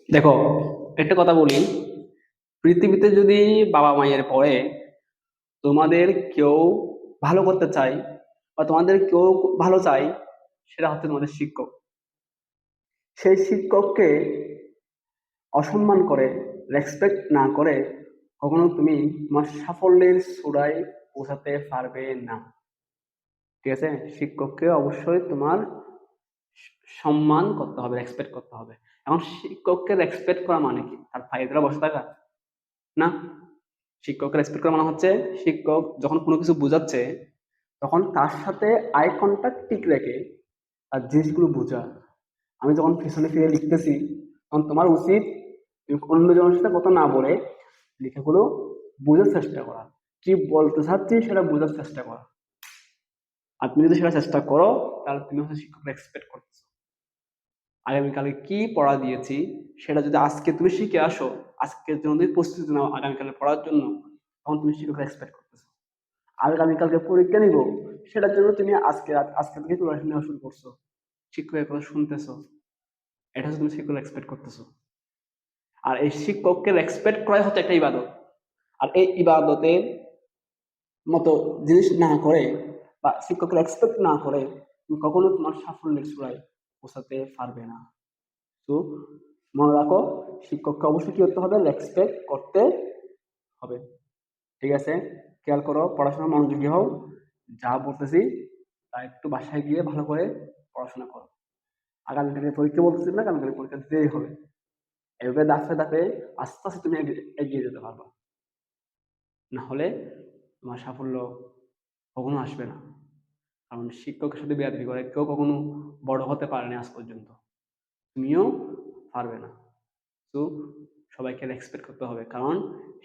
দেখো, একটা কথা বলি, পৃথিবীতে যদি বাবা মায়ের পরে তোমাদের কেউ ভালো করতে চায় বা তোমাদের কেউ ভালো চায়, সেটা হচ্ছে তোমাদের শিক্ষক। সেই শিক্ষককে অসম্মান করে, রেসপেক্ট না করে কখনো তুমি তোমার সাফল্যের চূড়ায় পৌঁছাতে পারবে না। ঠিক আছে? শিক্ষককে অবশ্যই তোমার সম্মান করতে হবে, রেসপেক্ট করতে হবে। এখন শিক্ষককে রেসপেক্ট করা মানে কি? তার পায়ে ধরে বসে থাকা? না। শিক্ষককে রেসপেক্ট করা মানে হচ্ছে, শিক্ষক যখন কোনো কিছু বোঝাচ্ছে তখন তার সাথে আই কন্ট্যাক্ট ঠিক রেখে তার জিনিসগুলো বোঝা। আমি যখন পিছনে ফিরে লিখতেছি, তখন তোমার উচিত তুমি অন্যজনের সাথে কথা না বলে লেখাগুলো বোঝার চেষ্টা করা, কি বলতে চাচ্ছি সেটা বোঝার চেষ্টা করা। আর তুমি যদি সেটা চেষ্টা করো, তাহলে তুমি হচ্ছে শিক্ষককে এক্সপেক্ট করতেছো। আগামীকালে কি পড়া দিয়েছি সেটা যদি আজকে তুমি শিখে আসো, আজকের জন্য তুমি প্রস্তুতি নাও আগামীকালে পড়ার জন্য, তখন তুমি শিক্ষককে এক্সপেক্ট করতেছো। আগামীকালকে পরীক্ষা নিব, সেটার জন্য তুমি আজকে থেকে প্রিপারেশন নেওয়া শুরু করছো, শিক্ষকের কথা শুনতেছো। এটা হচ্ছে তুমি শিক্ষক এক্সপেক্ট করতেছো। আর এই শিক্ষককে রেসপেক্ট করাই হচ্ছে একটা ইবাদত। আর এই ইবাদতের মতো জিনিস না করে বা শিক্ষককে এক্সপেক্ট না করে তুমি কখনো তোমার সাফল্যের চূড়ায় পৌঁছাতে পারবে না। তো মনে রাখো, শিক্ষককে অবশ্যই কি করতে হবে? রেসপেক্ট করতে হবে। ঠিক আছে? খেয়াল করো, পড়াশোনা মনোযোগী হও। যা বলতেছি তা একটু বাসায় গিয়ে ভালো করে পড়াশোনা করো। আগামীকালকে পরীক্ষা বলতেছি না, আগামীকালকে পরীক্ষা দিতেই হবে। এভাবে ধাপে ধাপে আস্তে আস্তে তুমি এগিয়ে যেতে পারবা। না হলে তোমার সাফল্য কখনো আসবে না। কারণ শিক্ষকের সাথে বেয়াদবি করে কেউ কখনো বড় হতে পারেনি আজ পর্যন্ত। তুমিও পারবে না। তো সবাইকে রেসপেক্ট করতে হবে, কারণ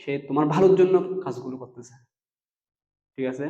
সে তোমার ভালোর জন্য কাজগুলো করতেছে। ঠিক আছে?